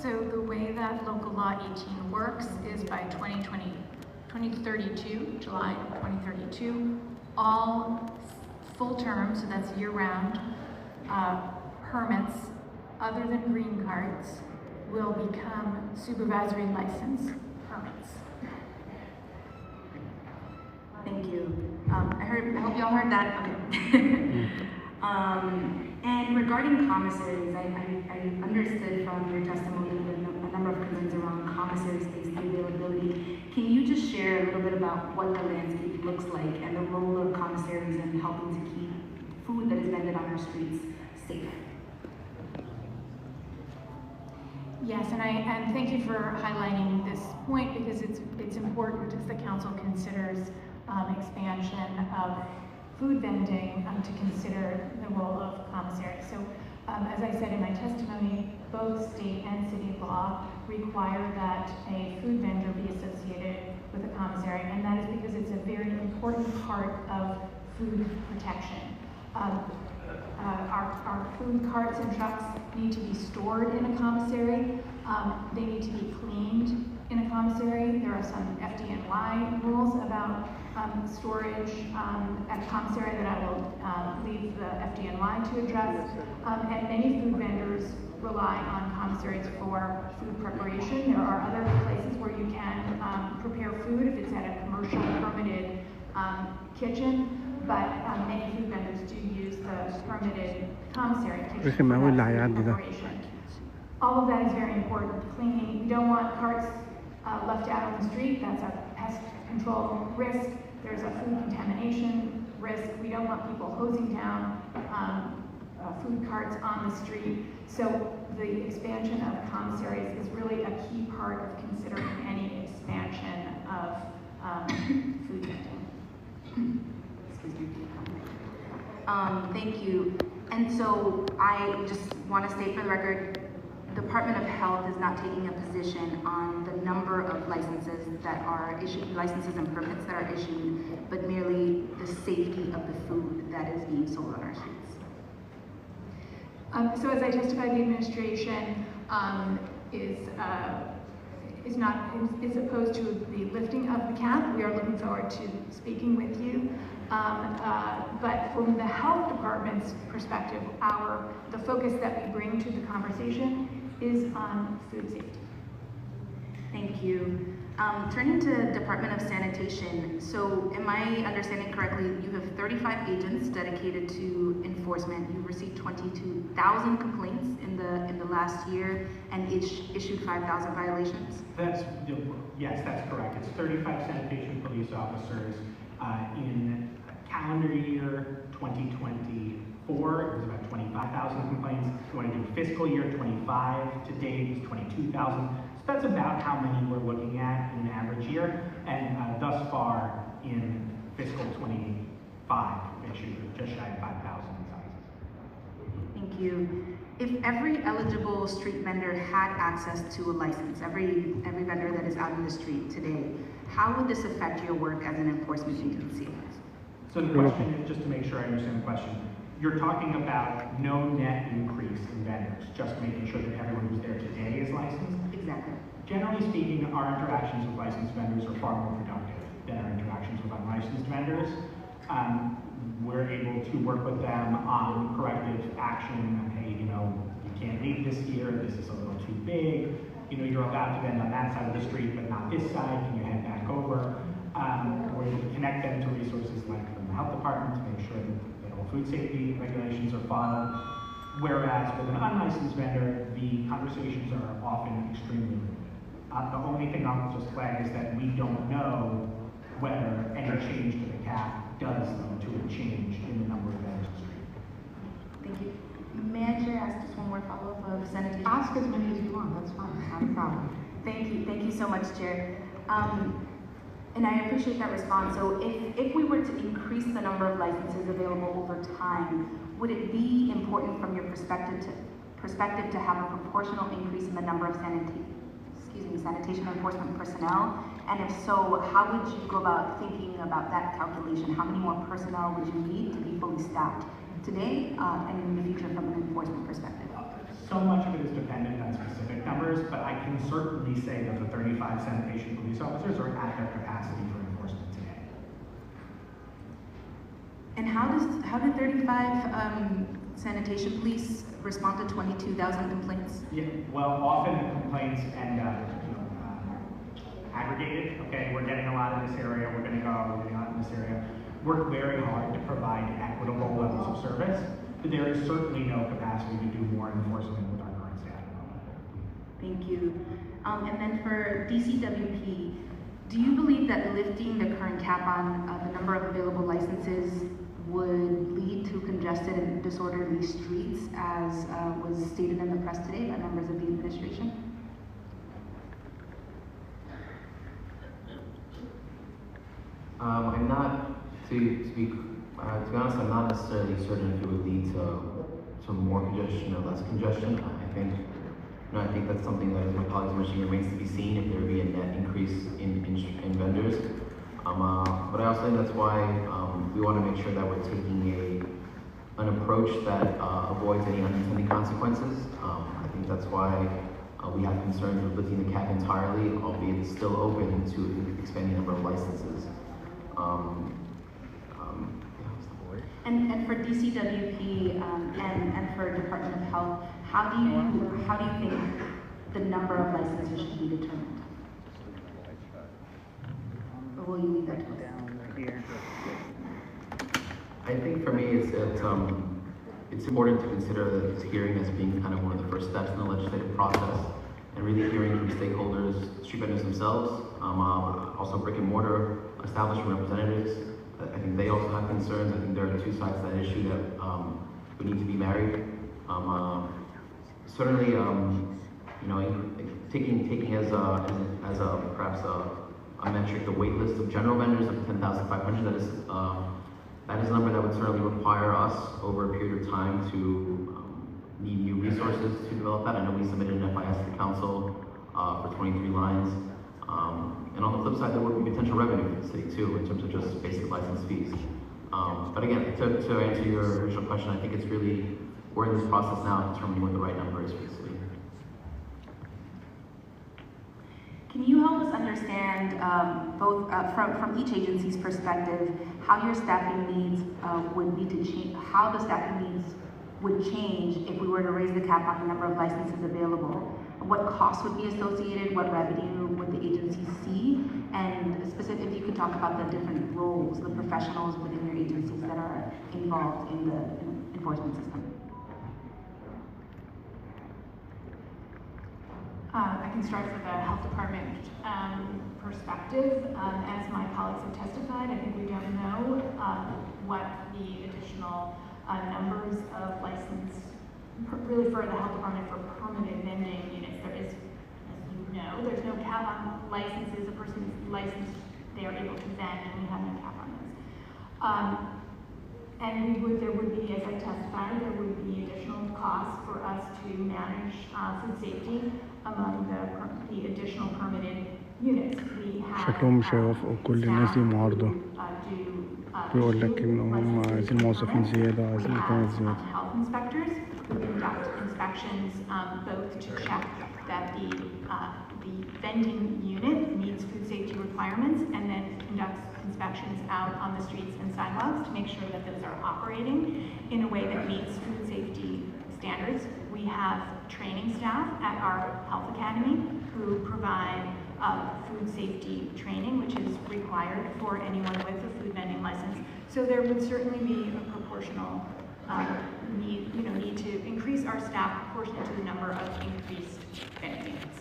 So the way that local law 18 works is by 2032, July 2032, all full term, so that's year-round, permits other than green cards will become supervisory license permits. Thank you. I hope y'all heard that. Okay. And regarding commissaries, I understood from your testimony a number of concerns around commissary space availability. Can you just share a little bit about what the landscape looks like and the role of commissaries in helping to keep food that is vended on our streets safe? Yes, and thank you for highlighting this point, because it's important as the council considers expansion of food vending to consider the role of commissary. So as I said in my testimony, both state and city law require that a food vendor be associated with a commissary, and that is because it's a very important part of food protection. Our food carts and trucks need to be stored in a commissary. They need to be cleaned in a commissary. There are some FDNY rules about storage at commissary that I will leave the FDNY to address. And many food vendors rely on commissaries for food preparation. There are other places where you can prepare food if it's at a commercial permitted kitchen, but many food vendors do use the permitted commissary kitchen for that food preparation. All of that is very important. Cleaning, we don't want carts left out on the street. That's a pest control risk. There's a food contamination risk. We don't want people hosing down food carts on the street. So the expansion of commissaries is really a key part of considering any expansion of food vending. Thank you. And so I just want to state for the record, Department of Health is not taking a position on the number of licenses that are issued, licenses and permits that are issued, but merely the safety of the food that is being sold on our streets. So as I testified, the administration is opposed to the lifting of the cap. We are looking forward to speaking with you. But from the health department's perspective, the focus that we bring to the conversation is on food safety. Thank you. Turning to Department of Sanitation, so am I understanding correctly, you have 35 agents dedicated to enforcement. You've received 22,000 complaints in the last year and issued 5,000 violations? Yes, that's correct. It's 35 sanitation police officers. In calendar year 2024, it was about 25,000 complaints. If you want to do fiscal year 25 to date, it's 22,000. So that's about how many we're looking at in an average year. And thus far in fiscal 25, issued just shy of 5,000 sizes. Thank you. If every eligible street vendor had access to a license, every vendor that is out in the street today, how would this affect your work as an enforcement agency? So the question is, just to make sure I understand the question, you're talking about no net increase in vendors, just making sure that everyone who's there today is licensed. Exactly. Generally speaking, our interactions with licensed vendors are far more productive than our interactions with unlicensed vendors. We're able to work with them on corrective action. Hey, you know, you can't leave this here, this is a little too big. You know, you're allowed to vend on that side of the street, but not this side, can you head back over? We're able to connect them to resources like from the health department to make sure that all food safety regulations are followed. Whereas with an unlicensed vendor, the conversations are often extremely limited. The only thing I'll just flag is that we don't know whether any change to the cap does lead to a change in the number of vendors on the street. Thank you. May I, Chair, ask just one more follow-up of sanitation? Ask as many as you want, that's fine, not a problem. Thank you so much, Chair. And I appreciate that response. So if we were to increase the number of licenses available over time, would it be important from your perspective to have a proportional increase in the number of sanitation enforcement personnel? And if so, how would you go about thinking about that calculation? How many more personnel would you need to be fully staffed today and in the future from an enforcement perspective? So much of it is dependent on specific numbers, but I can certainly say that the 35 sanitation police officers are at their capacity for enforcement today. And how did 35 sanitation police respond to 22,000 complaints? Yeah, well, often the complaints end up aggregated. Okay, we're getting a lot in this area, we're getting a lot in this area. Work very hard to provide equitable levels of service, but there is certainly no capacity to do more enforcement with our current staff. Thank you. And then for DCWP, do you believe that lifting the current cap on the number of available licenses would lead to congested and disorderly streets, as was stated in the press today by members of the administration? I'm not, to be honest, I'm not necessarily certain if it would lead to more congestion or less congestion. I think that's something that, as my colleagues mentioned, remains to be seen if there would be a net increase in vendors. But I also think that's why we want to make sure that we're taking an approach that avoids any unintended consequences. I think that's why we have concerns with lifting the cap entirely, albeit it's still open to expanding the number of licenses. And for DCWP and for Department of Health, how do you think the number of licenses should be determined? Or will you leave that to us? I think for me, it's important to consider this hearing as being kind of one of the first steps in the legislative process, and really hearing from stakeholders, street vendors themselves, also brick and mortar establishment representatives. I think they also have concerns. I think there are two sides to that issue that would need to be married. Certainly, taking as perhaps a metric the wait list of general vendors of 10,500. That is a number that would certainly require us over a period of time to need new resources to develop that. I know we submitted an FIS to the council for 23 lines. And on the flip side, there would be potential revenue for the city too, in terms of just basic license fees. But again, to answer your original question, I think it's really, we're in this process now of determining what the right number is for the city. Can you help us understand, both from each agency's perspective, how your staffing needs would need to change, how the staffing needs would change if we were to raise the cap on the number of licenses available? What costs would be associated? What revenue would the agency see? And specifically, if you could talk about the different roles, the professionals within your agencies that are involved in the enforcement system. I can start with the health department perspective. As my colleagues have testified, I think we don't know what the additional numbers of license, really for the health department for permanent vending units. There is, as you know, there's no cap on licenses. A person is licensed, they are able to vend, and we have no cap on those. And there would be, as I testified, there would be additional costs for us to manage food safety among the additional permitted units. We have شكلهم مش هيوافقوا كل الناس دي معارضة. do بيقول لك إن هم عايزين موظفين زيادة وعايزين إمكانيات زيادة. Health inspectors who conduct inspections both to check that the vending unit meets food safety requirements and then conducts inspections out on the streets and sidewalks to make sure that those are operating in a way that meets food safety standards. We have training staff at our health academy who provide food safety training, which is required for anyone with a food vending license. So there would certainly be a proportional need to increase our staff proportionate to the number of increased vending units.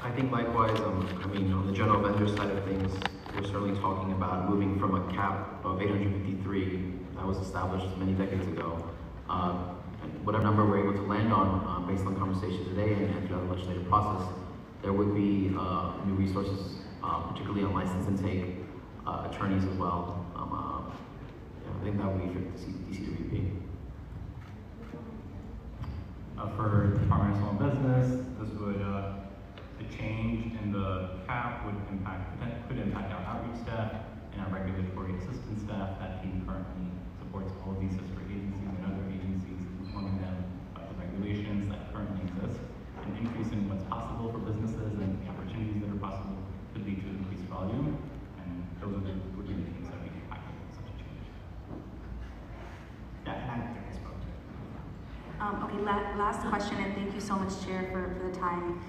I think likewise, on the general vendor side of things, we're certainly talking about moving from a cap of 853 that was established many decades ago. Whatever number we're able to land on based on conversations today and throughout the legislative process, there would be new resources, particularly on license intake, attorneys as well. I think that would be for DCWP. For Department of Small Business, this would the change in the cap could impact our outreach staff and our regulatory assistance staff. That team currently supports all of these sister agencies and other agencies, informing them about the regulations that currently exist. An increase in what's possible for businesses and the opportunities that are possible could lead to increased volume, and those would be the things that we can tackle with such a change. Yeah, and I think I spoke to it. Okay, last question, and thank you so much, Chair, for the time,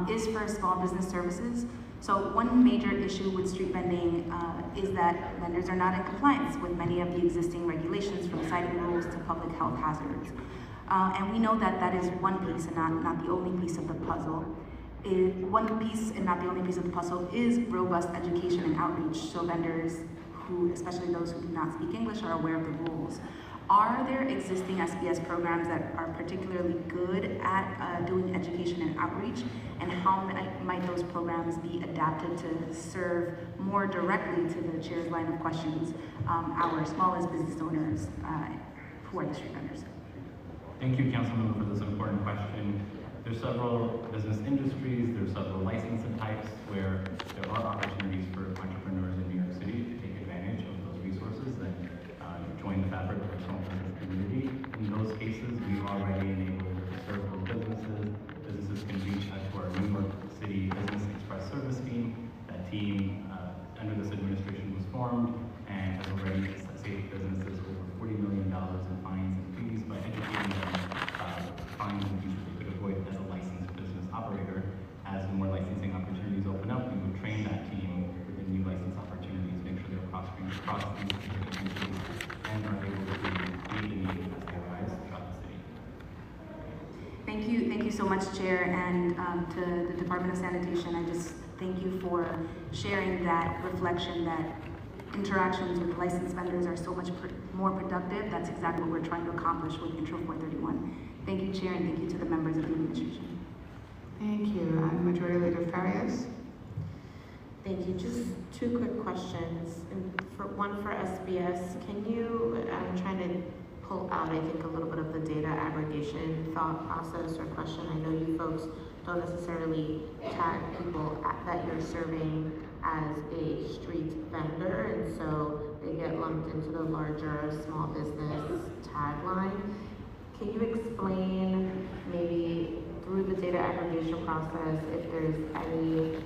is for small business services. So one major issue with street vending is that vendors are not in compliance with many of the existing regulations, from citing rules to public health hazards. And we know that that is one piece and not the only piece of the puzzle. One piece and not the only piece of the puzzle is robust education and outreach, so vendors who, especially those who do not speak English, are aware of the rules. Are there existing SBS programs that are particularly good at doing education and outreach, and how might those programs be adapted to serve more directly to the Chair's line of questions, our smallest business owners who are the street vendors? Thank you, Councilmember, for this important question. There's several business industries, there's several licensing types where there are opportunities for entrepreneurs in New York City to take advantage of those resources and join the fabric of our small business community. In those cases, we already enable to serve those businesses. Businesses can reach out to our New York City Business Express Service team. That team, under this administration, was formed and has already saved businesses over $40 million in fines and fees by educating them fines and fees they could avoid as a licensed business operator. As more licensing opportunities open up, we would train that team with the new license opportunities, make sure they're crossing these agencies and are able to meet the needs as they arise throughout the city. Thank you so much, Chair, and to the Department of Sanitation, I just thank you for sharing that reflection that interactions with licensed vendors are so much more productive. That's exactly what we're trying to accomplish with Intro 431. Thank you, Chair, and thank you to the members of the administration. Thank you. Majority Leader Farias. Thank you. Just two quick questions. And one for SBS. Can you, I'm trying to pull out, I think, a little bit of the data aggregation thought process or question. I know you folks don't necessarily tag people that you're serving as a street vendor, and so they get lumped into the larger small business tagline. Can you explain maybe through the data aggregation process if there's any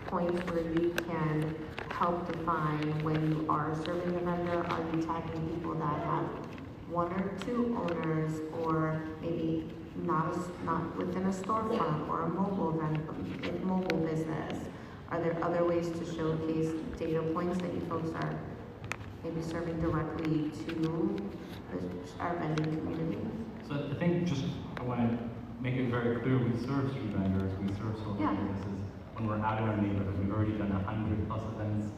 points where you can help define when you are serving a vendor? Are you tagging people that have one or two owners, or maybe not within a storefront or a mobile business? Are there other ways to showcase data points that you folks are maybe serving directly to our vending community? So I think I want to make it very clear, we serve street vendors, we serve small businesses. When we're out in our neighborhood, we've already done 100+ events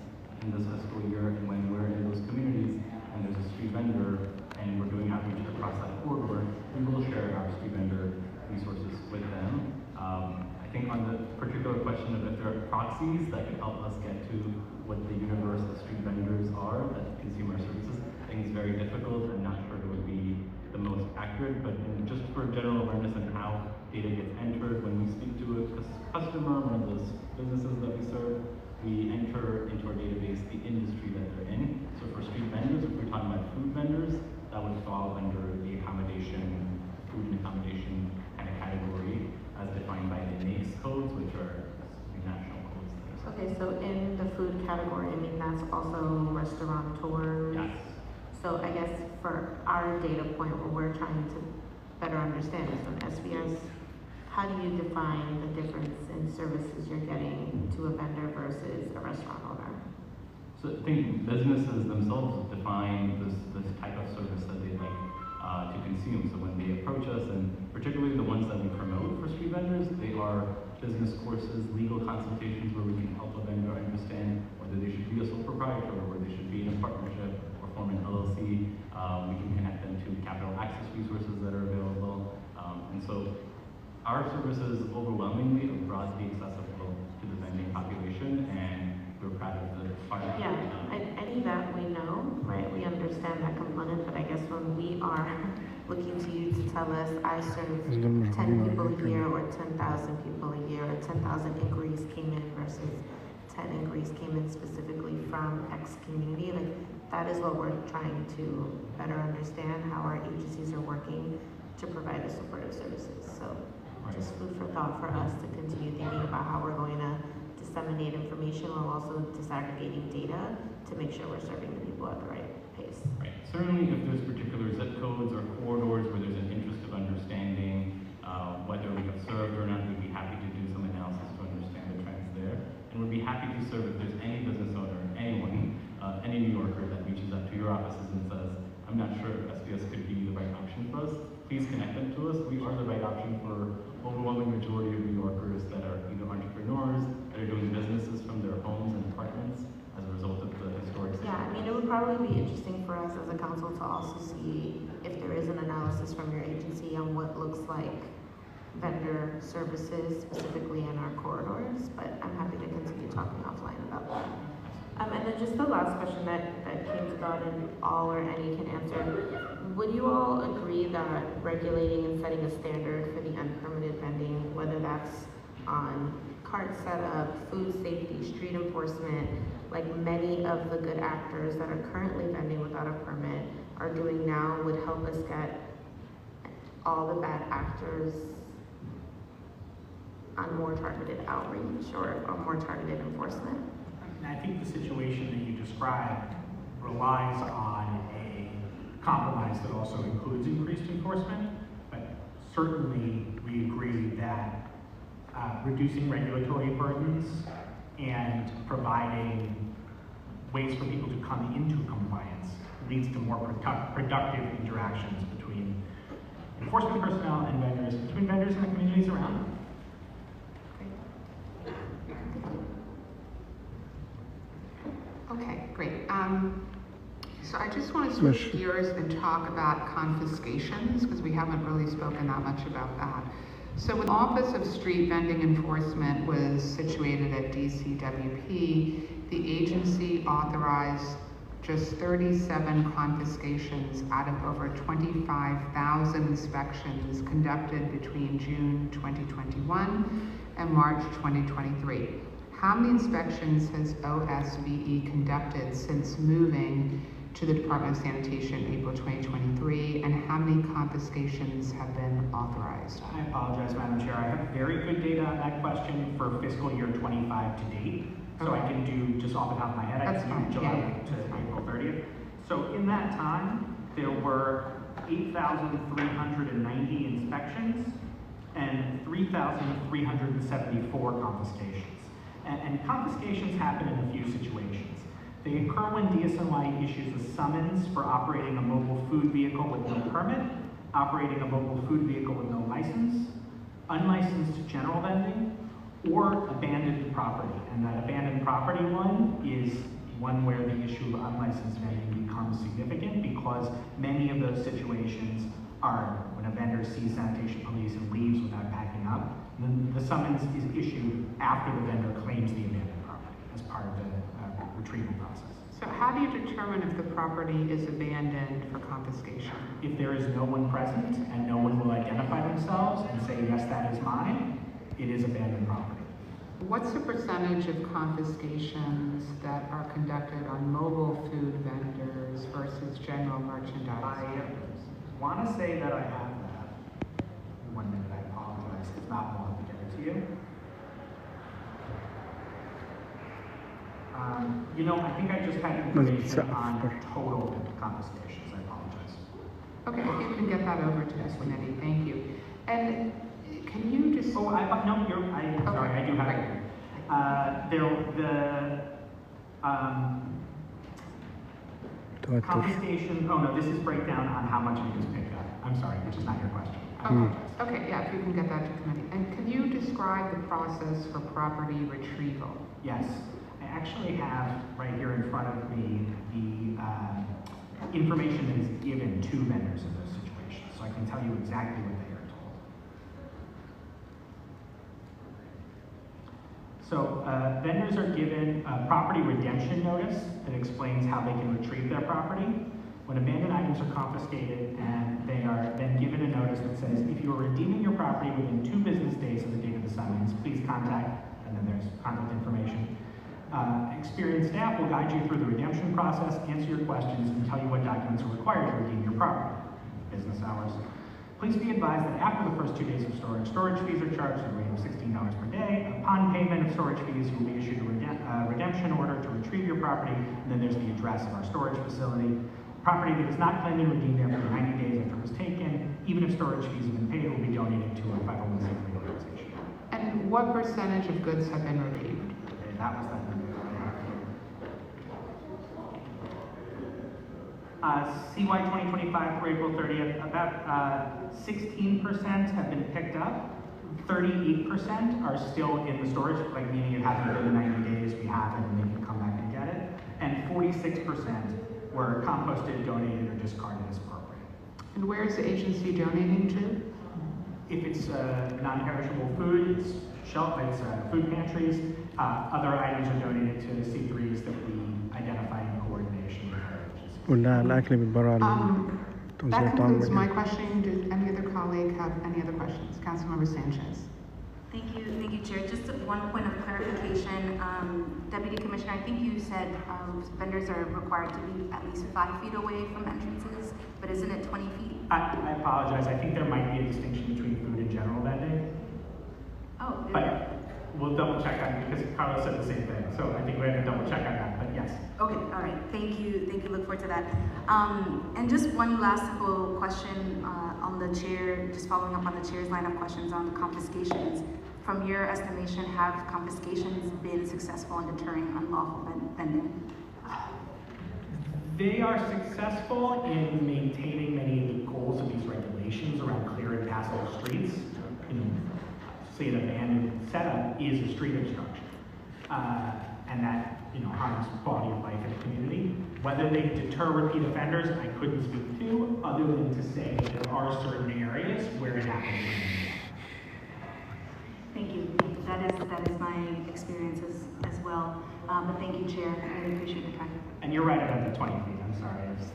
in this fiscal year, and when we're in those communities and there's a street vendor and we're doing outreach across that corridor, we will share our street vendor resources with them. I think on the particular question of if there are proxies that can help us get to what the universe of street vendors are, that consumer services, I think it's very difficult. I'm not sure it would be the most accurate, but just for general awareness on how data gets entered when we speak to a customer, one of those businesses that we serve, we enter into our database the industry that they're in. So for street vendors, if we're talking about food vendors, that would fall under the accommodation, food and accommodation kind of category as defined by the NAICS codes, which are national codes. Okay, so in the food category, I mean, that's also restaurateurs? Yes. So I guess for our data point, what we're trying to better understand is when SBS, how do you define the difference in services you're getting to a vendor versus a restaurant owner? So I think businesses themselves define this type of service that they'd like to consume. So when they approach us, and particularly the ones that we promote for street vendors, they are business courses, legal consultations where we can help a vendor understand whether they should be a sole proprietor or whether they should be in a partnership or form an LLC. We can connect them to capital access resources that are available. And so our services overwhelmingly are broadly accessible to the vending population, and we're proud of the part of Yeah, any that we know, right? We understand that component, but I guess when we are looking to you to tell us, I serve 10 people a year or 10,000 people a year, or 10,000 inquiries came in versus 10 inquiries came in specifically from X community, like that is what we're trying to better understand how our agencies are working to provide the supportive services. So just food for thought for us to continue thinking about how we're going to disseminate information while also disaggregating data to make sure we're serving the people at the right pace. Right. Certainly if there's particular zip codes or corridors where there's an interest of understanding whether we have served or not, we'd be happy to do some analysis to understand the trends there. And we'd be happy to serve if there's any business owner, anyone, any New Yorker that reaches out to your offices and says, I'm not sure if SBS could be the right option for us, please connect them to us. We are the right option for overwhelming majority of New Yorkers that are either entrepreneurs, that are doing businesses from their homes and apartments as a result of the historic situation. Yeah, I mean, it would probably be interesting for us as a council to also see if there is an analysis from your agency on what looks like vendor services specifically in our corridors, but I'm happy to continue talking offline about that. And then just the last question that came to thought, and all or any can answer. Would you all agree that regulating and setting a standard for the unpermitted vending, whether that's on cart setup, food safety, street enforcement, like many of the good actors that are currently vending without a permit are doing now, would help us get all the bad actors on more targeted outreach or more targeted enforcement? And I think the situation that you described relies on a compromise that also includes increased enforcement, but certainly we agree that reducing regulatory burdens and providing ways for people to come into compliance leads to more productive interactions between enforcement personnel and vendors, between vendors and the communities around them. Okay, great. So I just want to switch gears and talk about confiscations because we haven't really spoken that much about that. So when the Office of Street Vending Enforcement was situated at DCWP, the agency authorized just 37 confiscations out of over 25,000 inspections conducted between June 2021 and March 2023. How many inspections has OSVE conducted since moving to the Department of Sanitation in April 2023, and how many confiscations have been authorized? I apologize, Madam Chair. I have very good data on that question for fiscal year 25 to date. So I can do just off the top of my head, I can do July to April 30th. So in that time, there were 8,390 inspections and 3,374 confiscations. And confiscations happen in a few situations. They occur when DSNY issues a summons for operating a mobile food vehicle with no permit, operating a mobile food vehicle with no license, unlicensed general vending, or abandoned property. And that abandoned property one is one where the issue of unlicensed vending becomes significant because many of those situations are when a vendor sees sanitation police and leaves without packing up. And then the summons is issued after the vendor claims the abandoned property as part of the retrieval process. So how do you determine if the property is abandoned for confiscation? If there is no one present and no one will identify themselves and say, yes, that is mine, it is abandoned property. What's the percentage of confiscations that are conducted on mobile food vendors versus general merchandise vendors? I want to say that I have that. 1 minute, I apologize. It's not long to get it to you. You know, I think I just had information on total confiscations. I apologize. Okay, if you can get that over to us, Wendy, thank you. And can you just... Oh, sorry, I do have it. Confiscation, oh no, this is breakdown on how much it is picked up. I'm sorry, which is not your question. Okay, yeah, if you can get that to committee. And can you describe the process for property retrieval? Yes, I actually have right here in front of me the information that is given to vendors in those situations, so I can tell you exactly what they are told. So vendors are given a property redemption notice that explains how they can retrieve their property. When abandoned items are confiscated, and they are then given a notice that says, if you are redeeming your property within 2 business days of the date of the summons, please contact, and then there's contact information. Experienced staff will guide you through the redemption process, answer your questions, and tell you what documents are required to redeem your property. Business hours. Please be advised that after the first 2 days of storage fees are charged at a rate of $16 per day. Upon payment of storage fees, you will be issued a redemption order to retrieve your property, and then there's the address of our storage facility. Property that is not claimed and redeemed after 90 days after it was taken, even if storage fees have been paid, it will be donated to a 501c3 organization. And what percentage of goods have been retrieved? Okay, that was that number. CY 2025 through April 30th, about 16% have been picked up. 38% are still in the storage, like meaning it hasn't been 90 days, we have it, and they can come back and get it. And 46% were composted, donated, or discarded as appropriate. And where is the agency donating to? If it's non-perishable food, it's food pantries. Other items are donated to C3s that we identify in coordination with our agencies. قلنا الأكل بيتبرع That concludes my question. Did any other colleague have any other questions? Councilmember Sanchez. Thank you, Chair. Just one point of clarification. Deputy Commissioner, I think you said vendors are required to be at least 5 feet away from entrances, but isn't it 20 feet? I apologize. I think there might be a distinction between food and general vending. Oh, but we'll double check on it because Carlos said the same thing. So I think we have to double check on that, but yes. Okay, all right. Thank you. Look forward to that. And just one last simple question on the chair, just following up on the chair's line of questions on confiscations. From your estimation, have confiscations been successful in deterring unlawful vending? They are successful in maintaining many of the goals of these regulations around clear and passable streets. Say an abandoned setup is a street obstruction, and that harms quality of life in the community. Whether they deter repeat offenders, I couldn't speak to, other than to say there are certain areas where it happens. Thank you. That is my experience as well. But thank you, Chair. I really appreciate the time. And you're right about the 20 feet. I'm sorry. I was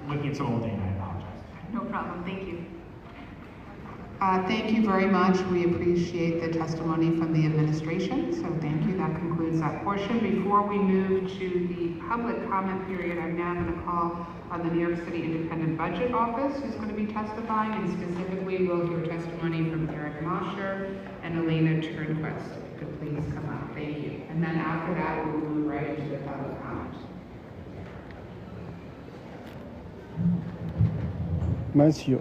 looking at some old data. I apologize. No problem. Thank you. Thank you very much. We appreciate the testimony from the administration. So thank you. That concludes that portion. Before we move to the public comment period, I'm now going to call on the New York City Independent Budget Office, who's going to be testifying, and specifically we'll hear testimony from Eric Mosher and Elena Turnquist. If you could please come up. Thank you. And then after that, we'll move right into the public comment. Monsieur.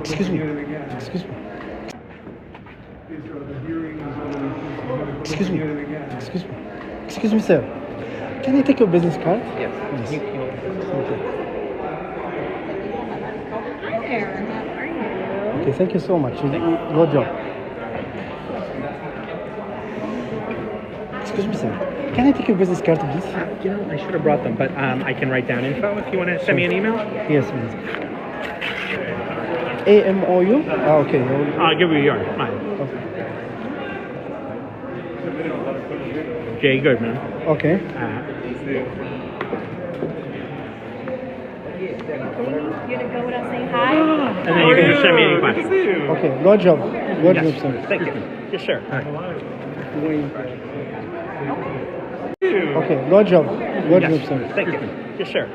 Excuse me. Excuse me. Excuse me. Excuse me. Excuse me, sir. Can I take your business card? Yes. Yes. Hi there. How are you? Okay, thank you so much. Good job. Excuse me, sir. Can I take your business card, please? I should have brought them, but I can write down info if you want to send me an email. Yes, please. AMOU? Okay. I'll give you yours, mine. Okay. Jay Goodman. Okay. You to go without saying hi? And then you can just send me any questions. Okay, good job. Good job, sir. Thank you. Yes, sir. Okay, good job. Good job, sir. Thank you. Yes, sir.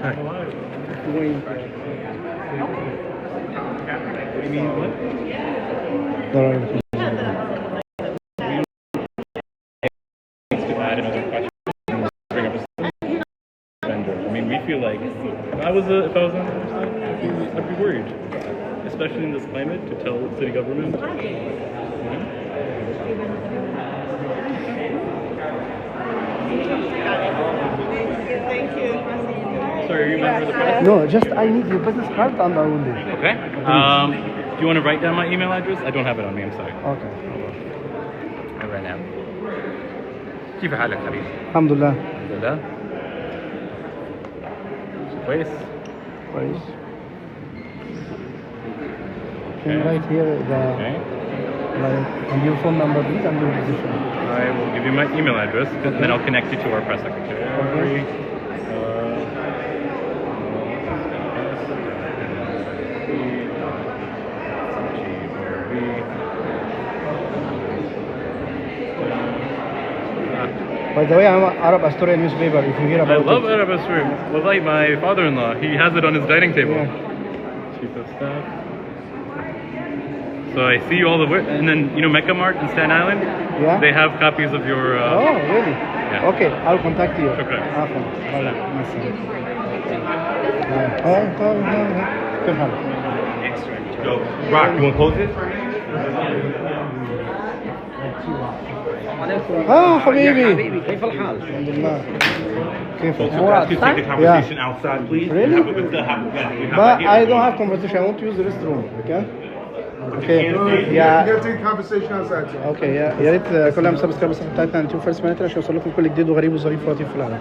I mean, we feel like if I was on the other side, I'd be worried, especially in this climate, to tell the city government. Thank you. Sorry, are you a member of the press? No, just I need your business card and I will leave. Okay. Do you want to write down my email address? I don't have it on me, I'm sorry. Okay. Right now. كيف حالك حبيبي؟ الحمد لله. الحمد لله. كويس. كويس. Can you write here the like and your phone number please and your position. I will give you my email address and then I'll connect you to our press secretary. Okay. By the way, I'm Arab Astoria newspaper. If you hear about I love it. Arab Astoria. Well, like my father-in-law, he has it on his dining table. Yeah. Chief of staff. So I see you all the way, and then you know Mecca Mart in Staten Island. Yeah. They have copies of your. Oh, really? Yeah. Okay, I'll contact you. Okay. Yo, Rock, you want to close this? حبيبي كيف الحال؟ الحمد لله. كيف Can you take the conversation outside, please? Really? But I don't have conversation. conversation. I want to use the restroom. Okay? Okay. Yeah. You take conversation outside. اوكي يا ريت كل عام سبسكرايب بس بتاعتنا نشوف فيرست مانتر عشان يوصل لكم كل جديد وغريب وظريف ولطيف في العالم.